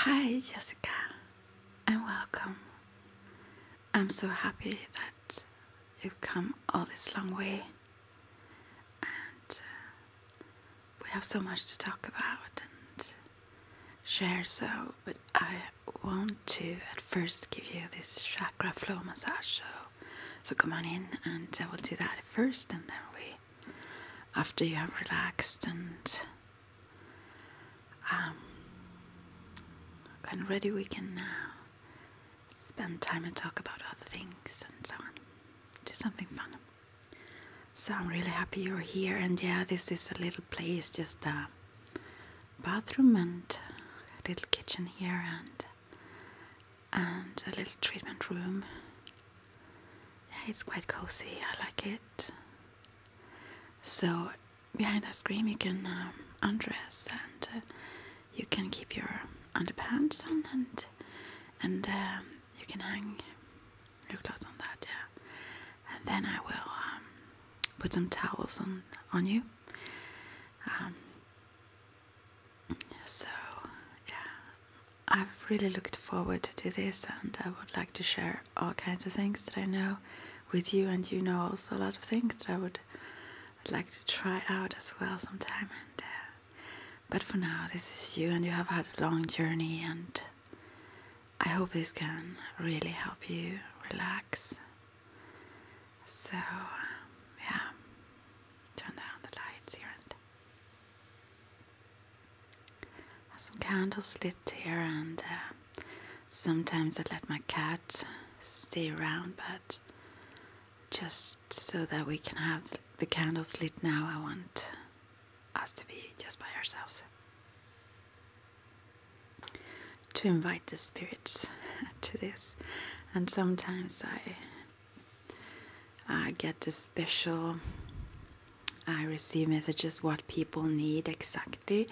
Hi Jessica, and welcome. I'm so happy that you've come all this long way, and we have so much to talk about and share. But I want to at first give you this chakra flow massage. So come on in, and I will do that first, and then after you have relaxed and kind of ready, we can spend time and talk about other things and so on. Do something fun. So I'm really happy you're here, and yeah, this is a little place, just a bathroom and a little kitchen here and a little treatment room. Yeah, it's quite cozy. I like it. So behind that screen you can undress, and you can keep your underpants on, and you can hang your clothes on that, yeah. And then I will put some towels on you. So yeah, I've really looked forward to this, and I would like to share all kinds of things that I know with you, and you know also a lot of things that I would like to try out as well sometime. And but for now, this is you, and you have had a long journey, and I hope this can really help you relax. So yeah, turn down the lights here, and have some candles lit here, and sometimes I let my cat stay around, but just so that we can have the candles lit now, I want us to be just by ourselves, to invite the spirits to this. And sometimes I get a special, I receive messages what people need exactly.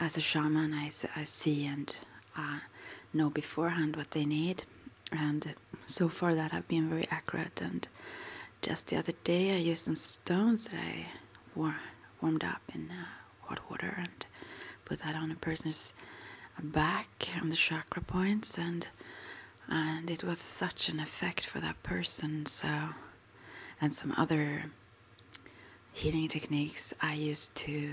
As a shaman, I see and know beforehand what they need, and so far that have been very accurate. And just the other day I used some stones that I warmed up in hot water and put that on a person's back on the chakra points, and it was such an effect for that person. So, and some other healing techniques I used to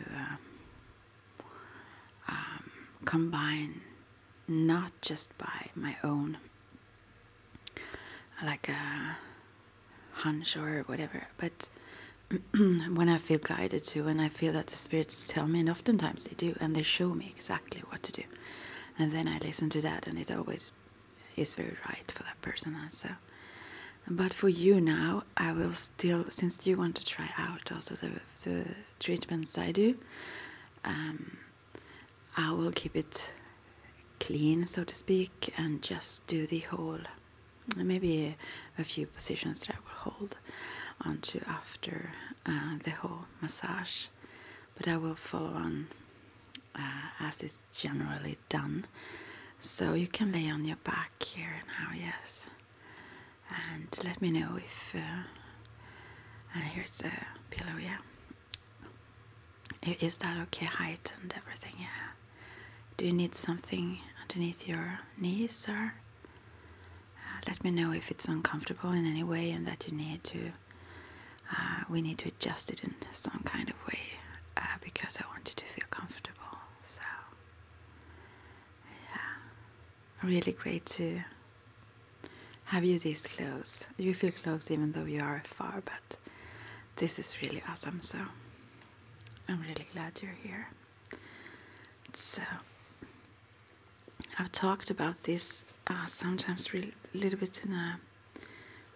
combine, not just by my own like a hunch or whatever, but when I feel guided to, and I feel that the spirits tell me, and oftentimes they do, and they show me exactly what to do, and then I listen to that, and it always is very right for that person. And so, but for you now, I will still, since you want to try out also the treatments I do, I will keep it clean, so to speak, and just do the whole, maybe a few positions that I will hold onto after the whole massage, but I will follow on as it's generally done. So you can lay on your back here now, yes, and let me know if and here's the pillow, yeah. Is that okay height and everything? Yeah. Do you need something underneath your knees, or let me know if it's uncomfortable in any way, and that you need to we need to adjust it in some kind of way, because I want you to feel comfortable. So yeah, really great to have you this close. You feel close even though you are far, but this is really awesome. So I'm really glad you're here. So I've talked about this sometimes a little bit in a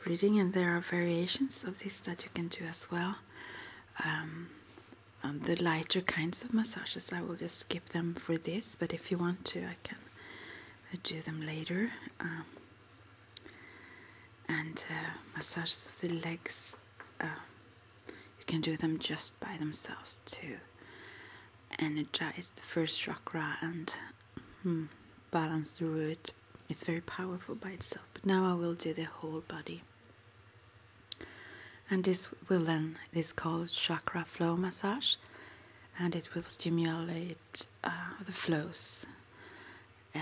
reading, and there are variations of this that you can do as well. On the lighter kinds of massages, I will just skip them for this, but if you want to, I can do them later. And massages of the legs, you can do them just by themselves to energize the first chakra and balance the root. It's very powerful by itself, but now I will do the whole body. And this is called chakra flow massage, and it will stimulate the flows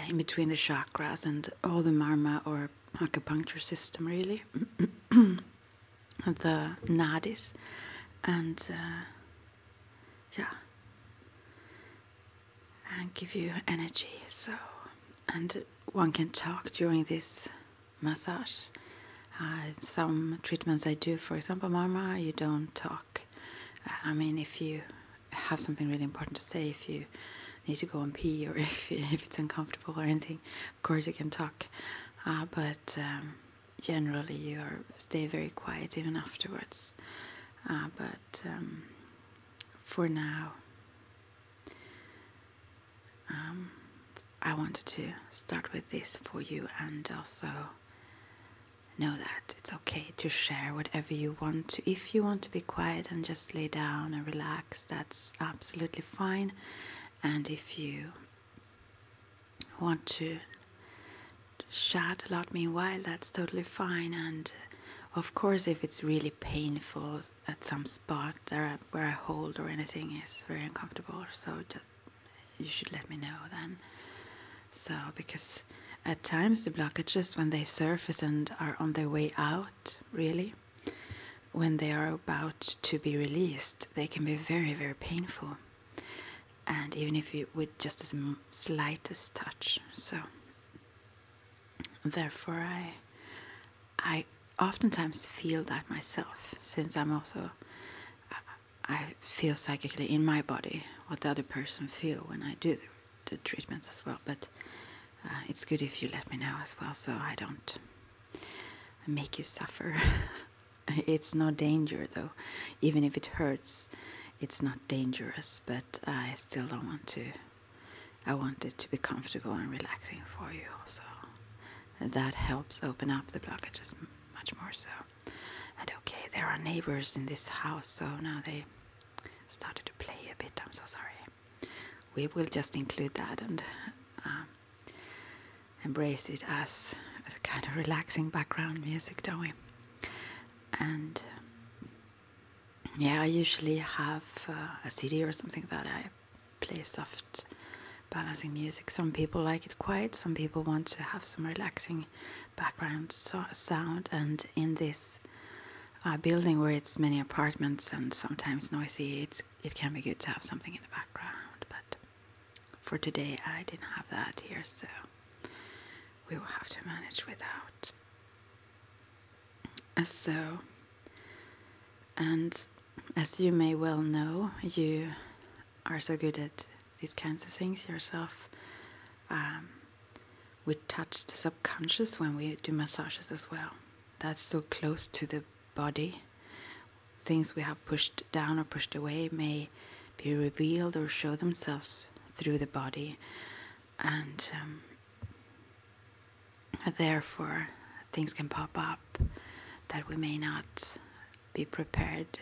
in between the chakras and all the marma or acupuncture system, really, the nadis, and and give you energy. So, and one can talk during this massage. Some treatments I do, for example, marma, you don't talk. I mean, if you have something really important to say, if you need to go and pee, or if it's uncomfortable or anything, of course you can talk. But generally you stay very quiet even afterwards. But for now, I wanted to start with this for you, and also know that it's okay to share whatever you want to. If you want to be quiet and just lay down and relax, that's absolutely fine. And if you want to chat a lot meanwhile, that's totally fine. And of course, if it's really painful at some spot where I hold or anything is very uncomfortable, so you should let me know then. So, because at times the blockages, when they surface and are on their way out, really, when they are about to be released, they can be very, very painful. And even if you with just the slightest touch. So therefore I oftentimes feel that myself, since I feel psychically in my body what the other person feel when I do the treatments as well. But it's good if you let me know as well, so I don't make you suffer. It's no danger though, even if it hurts. It's not dangerous, but I still don't want to. I want it to be comfortable and relaxing for you also. That helps open up the blockages much more so. And okay, there are neighbors in this house, so now they started to play a bit. I'm so sorry. We will just include that and embrace it as a kind of relaxing background music, don't we? And I usually have a CD or something that I play soft balancing music. Some people like it quiet, some people want to have some relaxing background sound, and in this building where it's many apartments and sometimes noisy, it can be good to have something in the background. But for today I didn't have that here, so we will have to manage without. And as you may well know, you are so good at these kinds of things yourself. We touch the subconscious when we do massages as well. That's so close to the body. Things we have pushed down or pushed away may be revealed or show themselves through the body. And therefore, things can pop up that we may not be prepared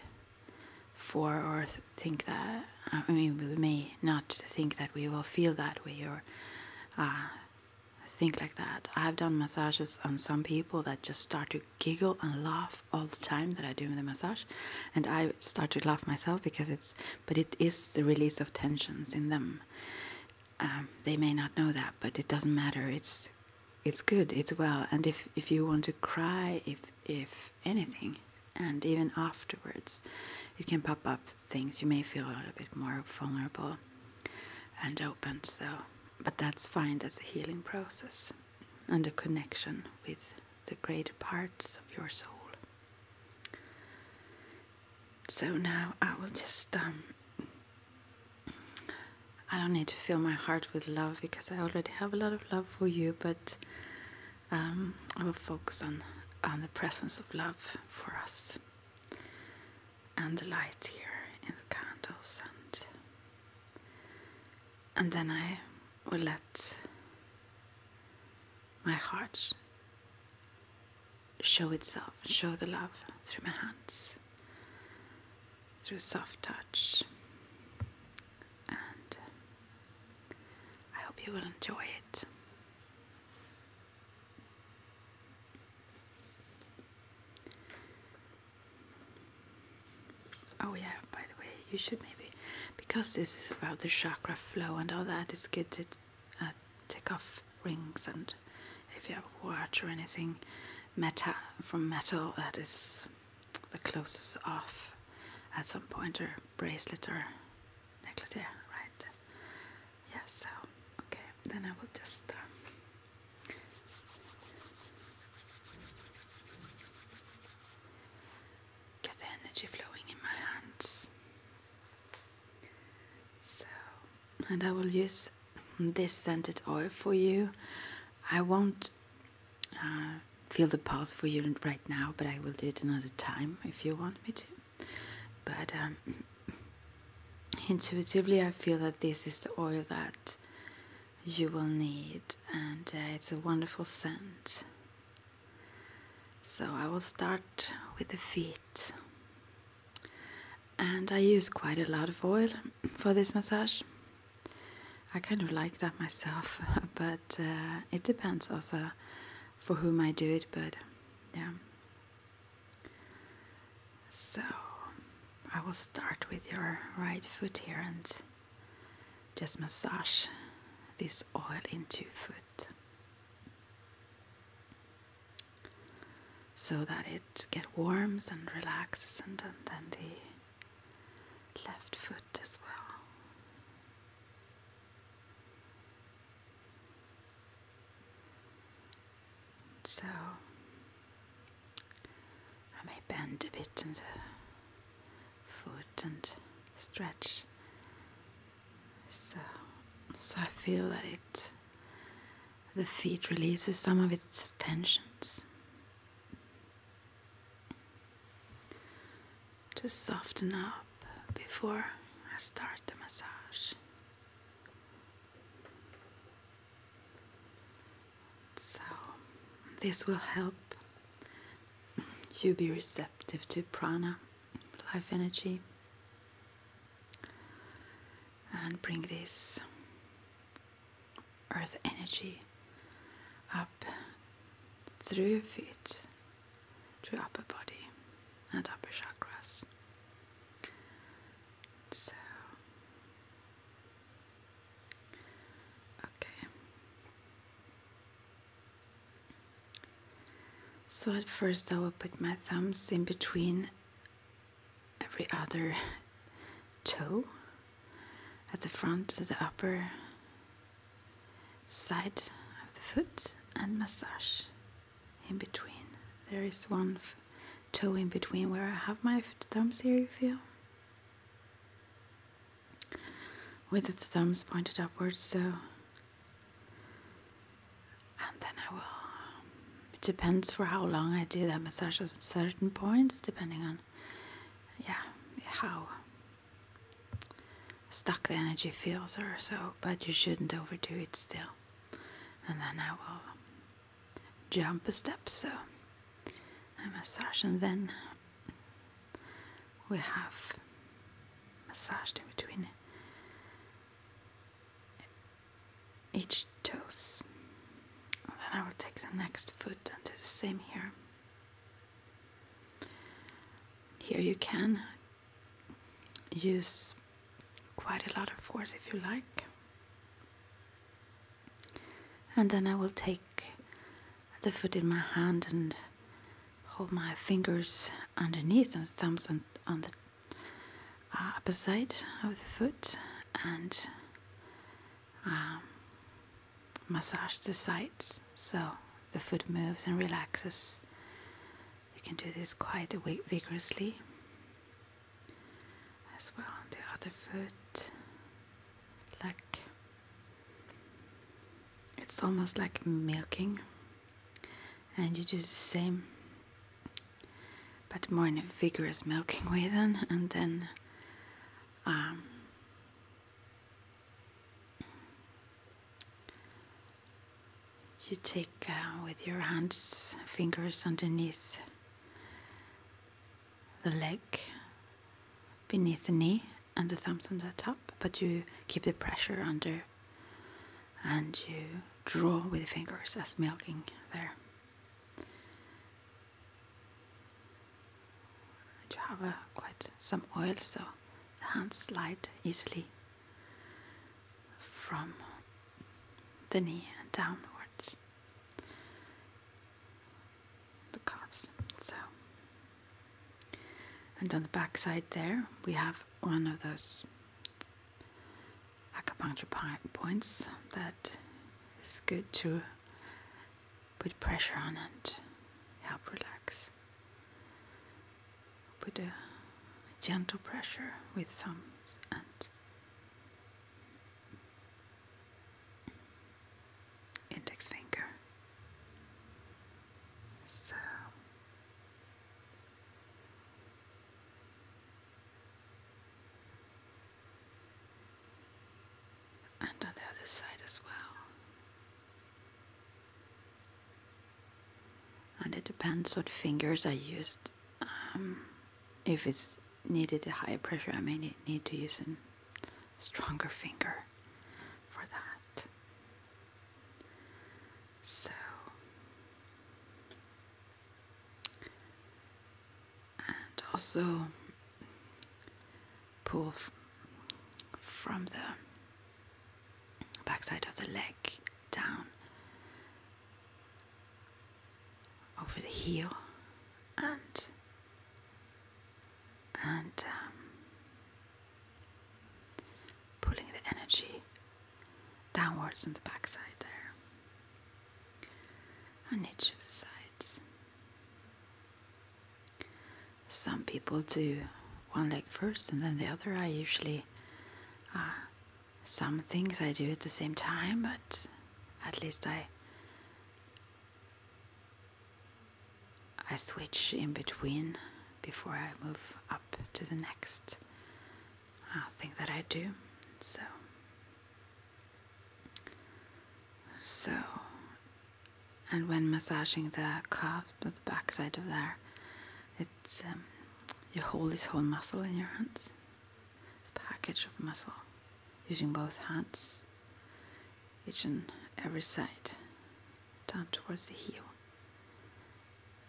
for, or think that, we may not think that we will feel that way or think like that. I've done massages on some people that just start to giggle and laugh all the time that I do the massage, and I start to laugh myself because it is the release of tensions in them. They may not know that, but it doesn't matter. It's good, it's well. And if you want to cry, if anything, and even afterwards, it can pop up things. You may feel a little bit more vulnerable and open. So, but that's fine. That's a healing process and a connection with the greater parts of your soul. So now I will just. I don't need to fill my heart with love because I already have a lot of love for you. But I will focus on the presence of love for us and the light here in the candles, and then I will let my heart show itself, show the love through my hands, through soft touch, and I hope you will enjoy it. Oh yeah, by the way, you should maybe, because this is about the chakra flow and all that, it's good to take off rings, and if you have a watch or anything from metal that is the closest off at some point, or bracelet or necklace, yeah, right. Yeah, so, okay, then I will just get the energy flowing in my hands. So, and I will use this scented oil for you. I won't feel the pulse for you right now, but I will do it another time if you want me to. But intuitively I feel that this is the oil that you will need, and it's a wonderful scent. So I will start with the feet, and I use quite a lot of oil for this massage. I kind of like that myself, but it depends also for whom I do it, but yeah. So I will start with your right foot here and just massage this oil into your foot so that it get warms and relaxes, and then the left foot as well. So I may bend a bit in the foot and stretch. So I feel that the feet releases some of its tensions to soften up before I start the massage. So this will help you be receptive to prana, life energy, and bring this earth energy up through your feet, to your upper body and upper chakras. So, okay. So at first I will put my thumbs in between every other toe at the front, at the upper side of the foot, and massage in between. There is one toe in between where I have my thumbs here, you feel? With the thumbs pointed upwards, so. And then I will, it depends for how long I do that massage at certain points, depending on, how stuck the energy feels or so, but you shouldn't overdo it still. And then I will jump a step, so I massage, and then we have massaged in between each toes. And then I will take the next foot and do the same here. Here you can use quite a lot of force if you like. And then I will take the foot in my hand and hold my fingers underneath and thumbs on the upper side of the foot, and massage the sides so the foot moves and relaxes. You can do this quite vigorously as well on the other foot, like it's almost like milking, and you do the same but more in a vigorous milking way then, and then you take with your hands, fingers underneath the leg, beneath the knee, and the thumbs on the top, but you keep the pressure under, and you draw with the fingers as milking there. You have quite some oil, so the hands slide easily from the knee and downwards, the calves. So, and on the back side there, we have one of those acupuncture points that is good to put pressure on and help relax. Put a gentle pressure with thumbs and index finger. So, and on the other side as well. And it depends what fingers I used. If it's needed a higher pressure, I may need to use a stronger finger for that. So, and also pull from the backside of the leg down over the heel and pulling the energy downwards on the backside there, on each of the sides. Some people do one leg first and then the other. I usually, some things I do at the same time, but at least I switch in between before I move up to the next thing that I do. So, and when massaging the calf, the back side of there, it's you hold this whole muscle in your hands. It's a package of muscle, using both hands, each and every side, down towards the heel,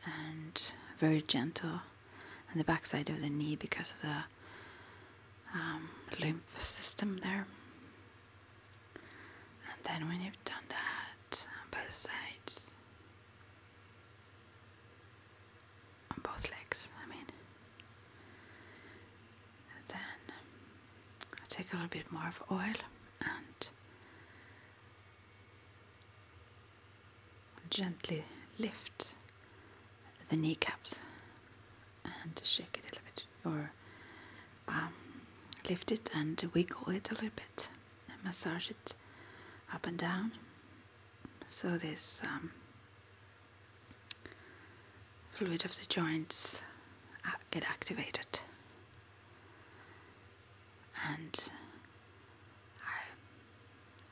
and very gentle on the back side of the knee because of the lymph system there. And then when you've done that on both sides, on both legs, then I take a little bit more of oil and gently lift the kneecaps and shake it a little bit, or lift it and wiggle it a little bit and massage it up and down, so this fluid of the joints get activated. And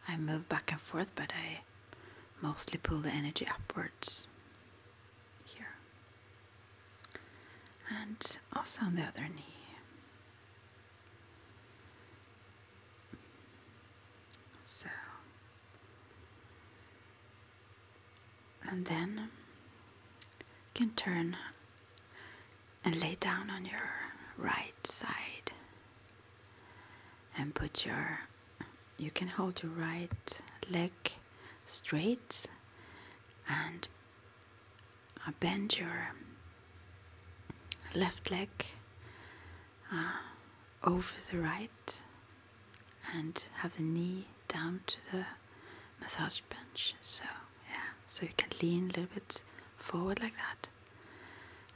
I move back and forth, but I mostly pull the energy upwards here, and also on the other knee. So, and then you can turn and lay down on your right side and put you can hold your right leg straight and bend your left leg over the right and have the knee down to the massage bench. So so you can lean a little bit forward like that,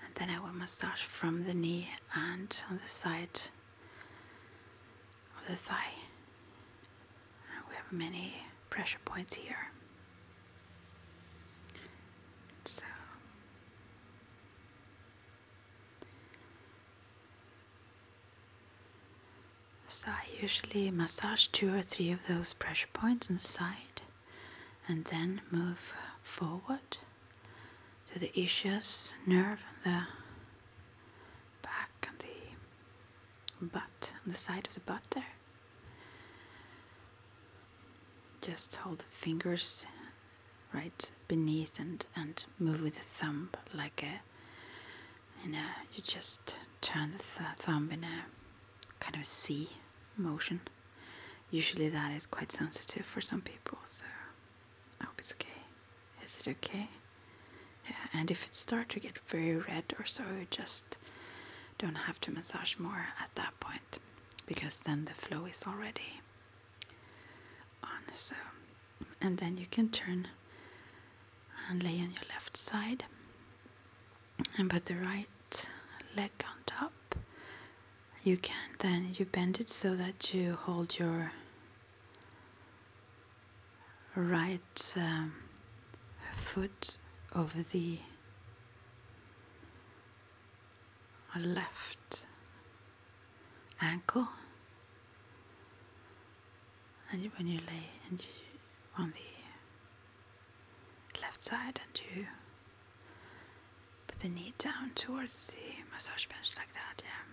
and then I will massage from the knee and on the side of the thigh. We have many pressure points here. So I usually massage 2 or 3 of those pressure points inside, and then move forward to the ischias nerve on the back and the butt, on the side of the butt there. Just hold the fingers right beneath and move with the thumb like you just turn the thumb in a kind of a C motion. Usually that is quite sensitive for some people, so it's okay. Is it okay? Yeah, and if it starts to get very red or so, you just don't have to massage more at that point, because then the flow is already on. So, and then you can turn and lay on your left side and put the right leg on top. You can then you bend it so that you hold your right foot over the left ankle, and when you lay on the left side, and you put the knee down towards the massage bench like that, yeah.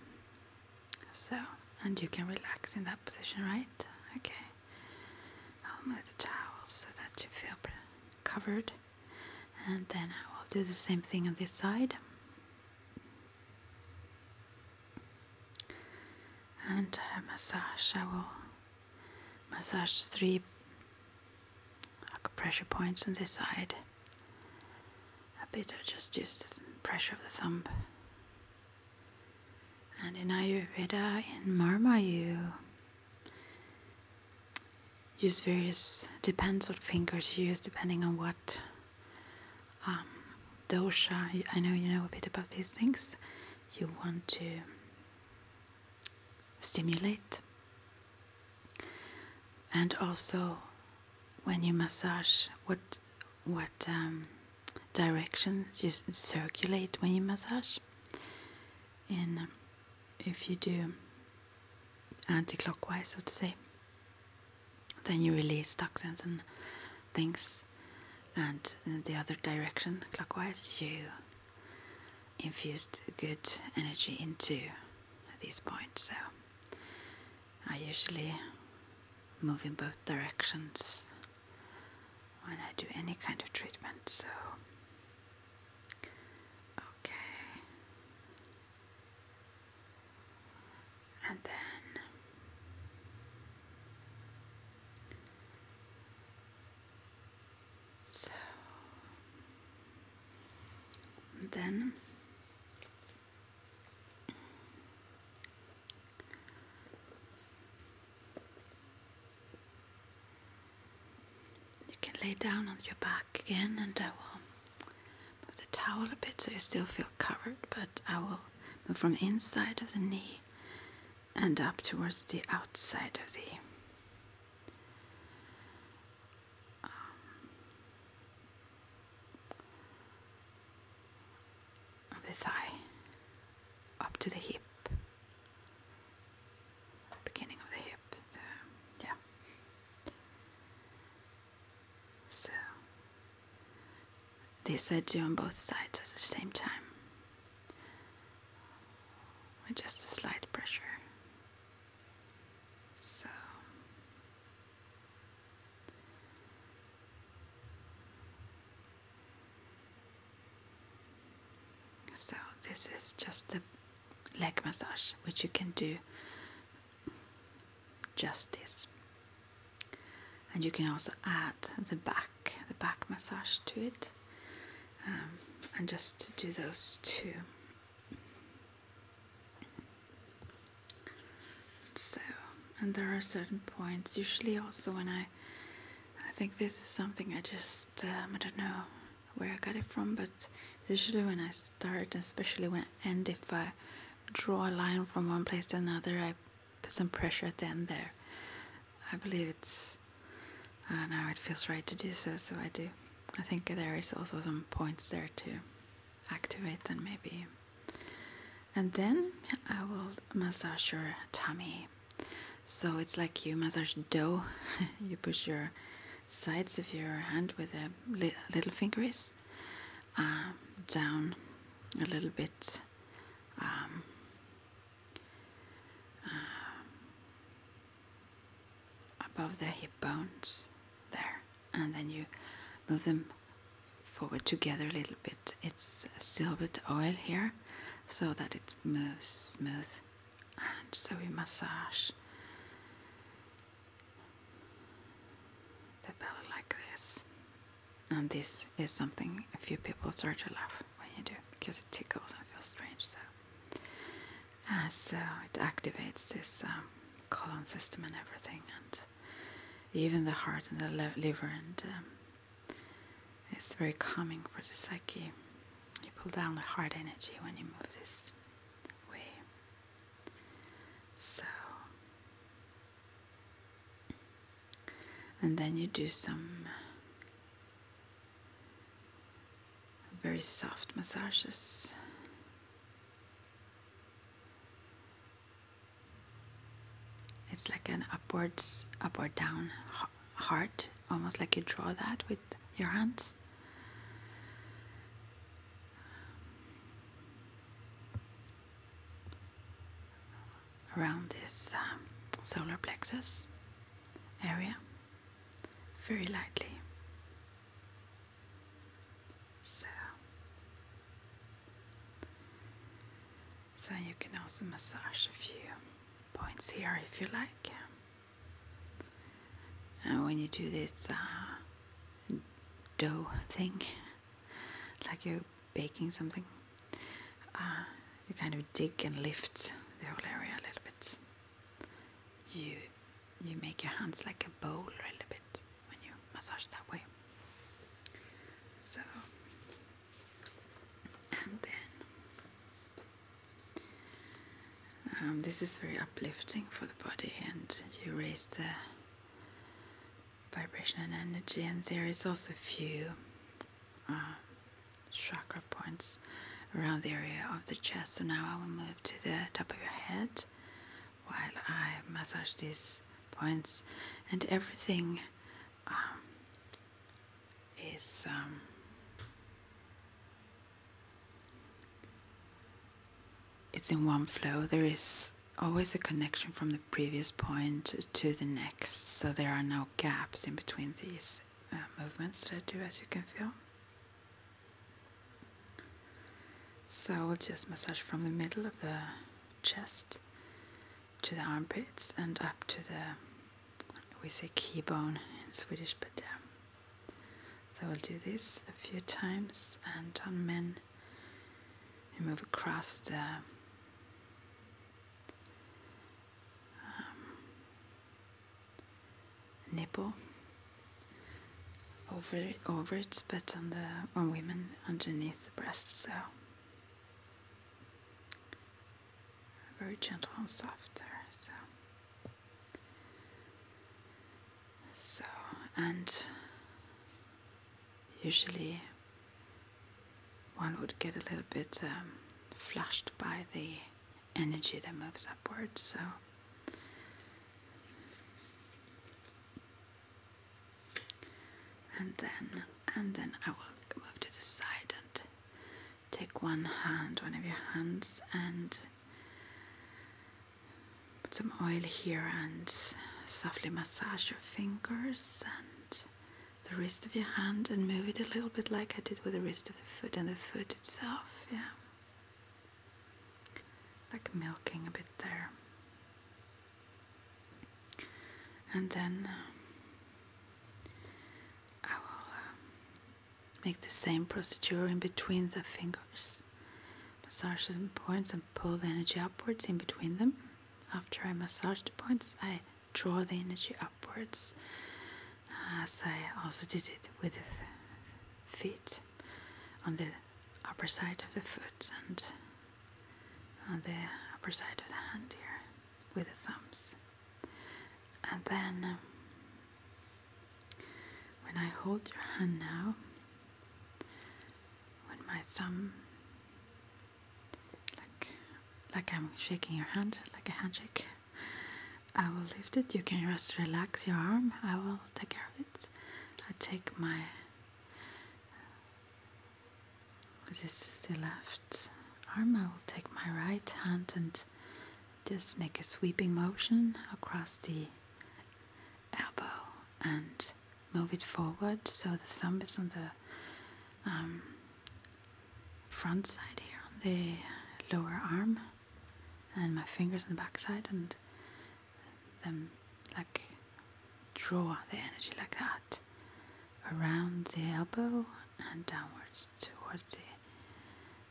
So, and you can relax in that position, right? Okay. I'll move the towel so that you feel covered, and then I will do the same thing on this side. And massage. I will massage 3 pressure points on this side. A bit, I just use the pressure of the thumb. And in Ayurveda, in Marma, you use various, depends what fingers you use, depending on what dosha, I know you know a bit about these things, you want to stimulate. And also, when you massage, what directions you circulate when you massage. If you do anti-clockwise, so to say, then you release toxins and things, and in the other direction, clockwise, you infused good energy into these points. So I usually move in both directions when I do any kind of treatment. So okay, and then you can lay down on your back again, and I will move the towel a bit so you still feel covered, but I will move from the inside of the knee and up towards the outside of the thigh, up to the hip, beginning of the hip, yeah. So this I do on both sides at the same time, with just a slight pressure. So this is just the leg massage, which you can do just this. And you can also add the back massage to it, and just do those two. So, and there are certain points, usually also when I think this is something I just, I don't know where I got it from, but usually when I start, especially when I end, if I draw a line from one place to another, I put some pressure at the end there. I believe it's, I don't know, it feels right to do so, so I do. I think there is also some points there to activate then maybe. And then I will massage your tummy. So it's like you massage dough. You push your sides of your hand with a little fingers down a little bit above the hip bones there, and then you move them forward together a little bit. It's still a bit oil here so that it moves smooth, and so we massage the belly like this. And this is something a few people start to laugh when you do, because it tickles and feels strange. So it activates this colon system and everything, and even the heart and the liver, and it's very calming for the psyche. You pull down the heart energy when you move this way. So, and then you do some very soft massages. It's like an upward down heart, almost like you draw that with your hands. Around this solar plexus area, very lightly. So you can also massage a few points here if you like. And when you do this dough thing, like you're baking something, you kind of dig and lift the whole area a little bit. You make your hands like a bowl a little bit when you massage that way. So, and then this is very uplifting for the body, and you raise the vibration and energy. And there is also a few chakra points around the area of the chest. So now I will move to the top of your head while I massage these points, and everything is it's in one flow. There is always a connection from the previous point to the next, so there are no gaps in between these movements that I do, as you can feel. So I will just massage from the middle of the chest to the armpits and up to the, we say key bone in Swedish, but so I will do this a few times. And on men, you move across the nipple over it, but on women underneath the breast. So very gentle and soft there. So and usually one would get a little bit flushed by the energy that moves upward. So and then I will move to the side and take one of your hands, and put some oil here and softly massage your fingers and the wrist of your hand, and move it a little bit like I did with the wrist of the foot and the foot itself, yeah. Like milking a bit there. And then I will make the same procedure in between the fingers. Massage some points and pull the energy upwards in between them. After I massage the points, I draw the energy upwards, as I also did it with the feet, on the upper side of the foot and on the upper side of the hand here with the thumbs. And then when I hold your hand now, when my thumb, like I'm shaking your hand, like a handshake, I will lift it. You can just relax your arm. I will take care of it. I take this is the left arm. I will take my right hand and just make a sweeping motion across the elbow and move it forward, so the thumb is on the front side here on the lower arm, and my fingers on the back side, and then like draw the energy like that around the elbow and downwards towards the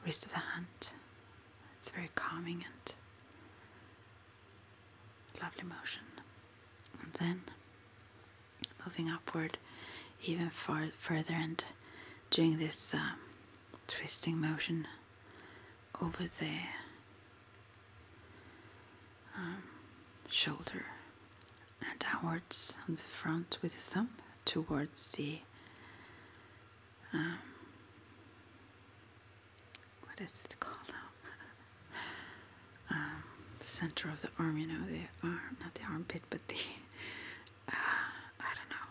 wrist of the hand. It's very calming and lovely motion. And then moving upward even further and doing this twisting motion over the shoulder and downwards on the front with the thumb towards the what is it called now? The center of the arm, you know, the arm, not the armpit, but the I don't know,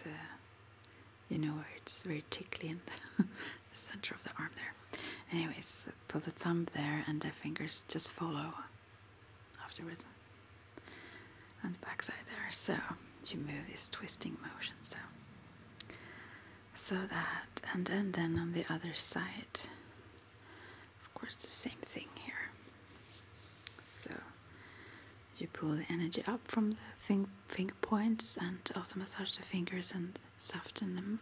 the, you know, where it's very tickly and the center of the arm there. Anyways, put the thumb there and the fingers just follow afterwards on the back side there. So you move this twisting motion, so that, and then on the other side, of course, the same thing here. So you pull the energy up from the finger points and also massage the fingers and soften them,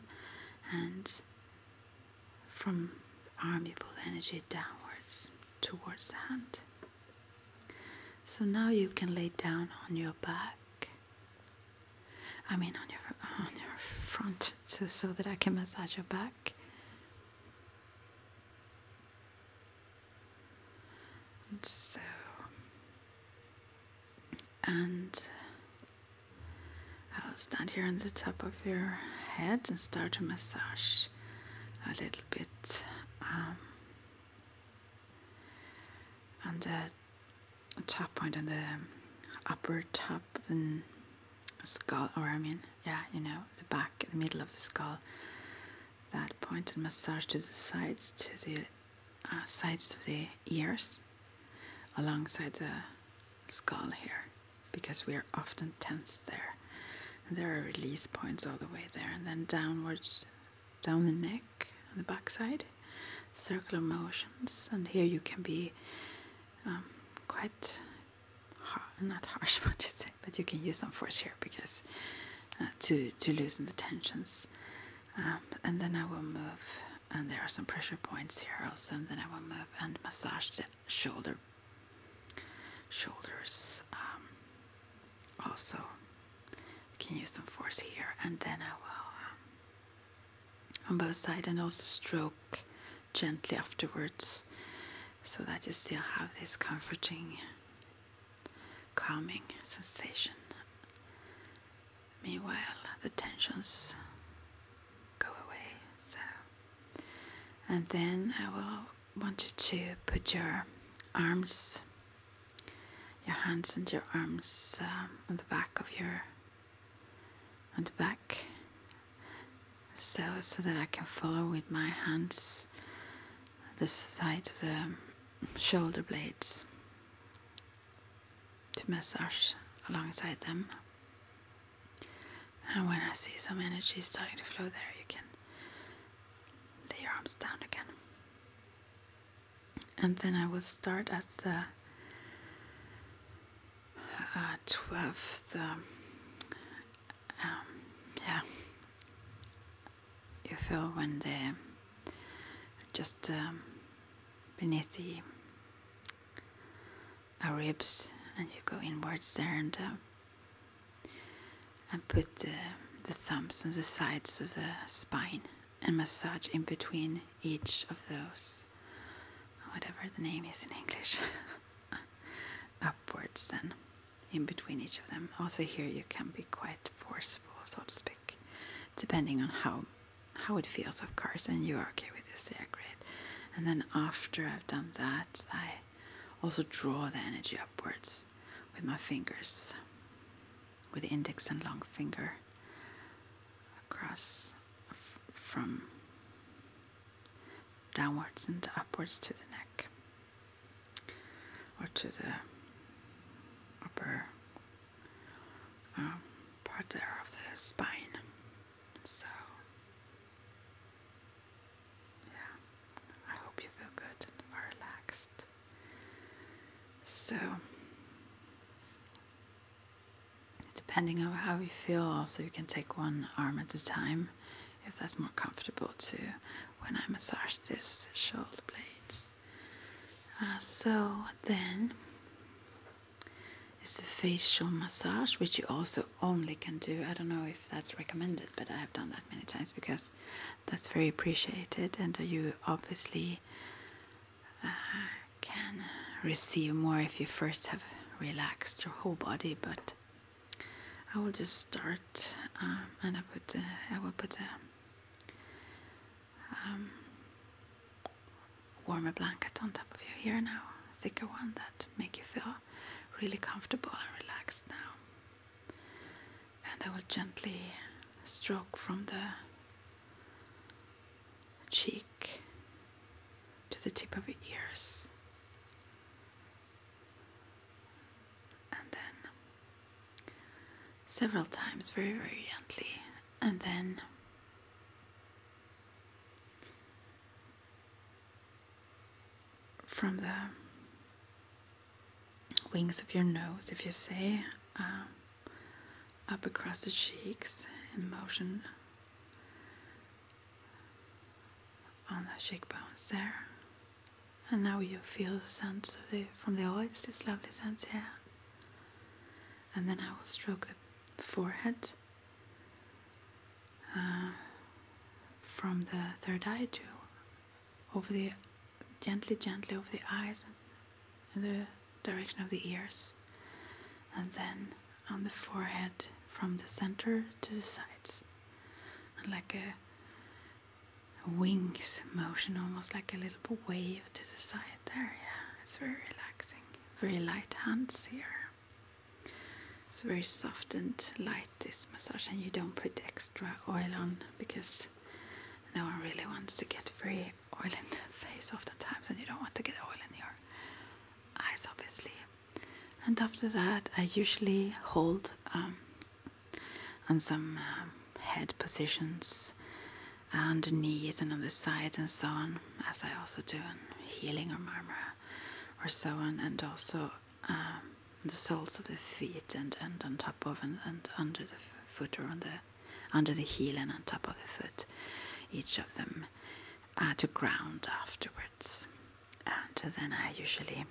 and from the arm you pull the energy downwards towards the hand. So now you can lay down on your back, on your front, so that I can massage your back. And I'll stand here on the top of your head and start to massage a little bit on the top point, on the upper top of the skull, or the back, in the middle of the skull, that point, and massage to the sides, sides of the ears, alongside the skull here, because we are often tense there. And there are release points all the way there, and then downwards, down the neck, on the back side, circular motions. And here you can be quite not harsh, what you say, but you can use some force here, because to loosen the tensions. And then I will move, and there are some pressure points here also, and then I will move and massage the shoulders. Also, you can use some force here, and then I will on both sides, and also stroke gently afterwards, so that you still have this comforting, calming sensation. Meanwhile, the tensions go away. So, and then I will want you to put your arms, your hands and your arms on the back of on the back, so that I can follow with my hands the sides of the shoulder blades to massage alongside them. And when I see some energy starting to flow there, you can lay your arms down again. And then I will start at the 12th, you feel when the just beneath the ribs, and you go inwards there, and put the thumbs on the sides of the spine and massage in between each of those, whatever the name is in English, upwards then, in between each of them. Also here you can be quite forceful, so to speak, depending on how it feels, of course, and you are okay with this, yeah, great. And then after I've done that, I also draw the energy upwards with my fingers, with the index and long finger, across from downwards and upwards to the neck, or to the upper part there of the spine. So yeah, I hope you feel good and are relaxed. So depending on how you feel, also you can take one arm at a time if that's more comfortable to when I massage this shoulder blades. So then is the facial massage, which you also only can do. I don't know if that's recommended, but I have done that many times because that's very appreciated, and you obviously can receive more if you first have relaxed your whole body. But I will just start, and I will put a warmer blanket on top of you here now, a thicker one that make you feel really comfortable and relaxed now. And I will gently stroke from the cheek to the tip of your ears, and then several times, very, very gently, and then from the wings of your nose, if you say, up across the cheeks in motion on the cheekbones there. And now you feel the scent of from the oils, this lovely scent here. And then I will stroke the forehead from the third eye to over the gently over the eyes and in the direction of the ears, and then on the forehead from the center to the sides, and like a wings motion, almost like a little wave to the side there. Yeah, it's very relaxing. Very light hands here. It's very soft and light, this massage, and you don't put extra oil on because no one really wants to get very oil in the face oftentimes, and you don't want to get oil in your eyes, obviously. And after that, I usually hold on some head positions underneath and on the sides and so on, as I also do in healing or marmara or so on, and also the soles of the feet and on top of and under the foot, or under the heel and on top of the foot, each of them to ground afterwards. And then I usually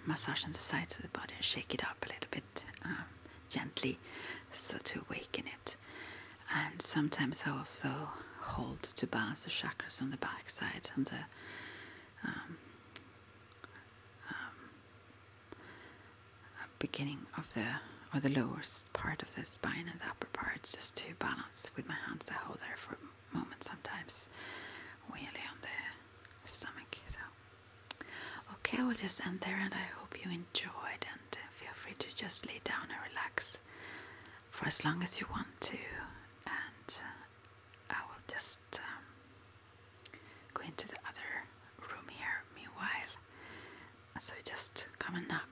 massage on the sides of the body and shake it up a little bit gently, so to awaken it. And sometimes I also hold to balance the chakras on the back side and the beginning of the lowest part of the spine and the upper parts, just to balance with my hands. I hold there for a moment sometimes, really on the stomach. So okay, I will just end there, and I hope you enjoyed, and feel free to just lay down and relax for as long as you want to. And I will just go into the other room here meanwhile, so just come and knock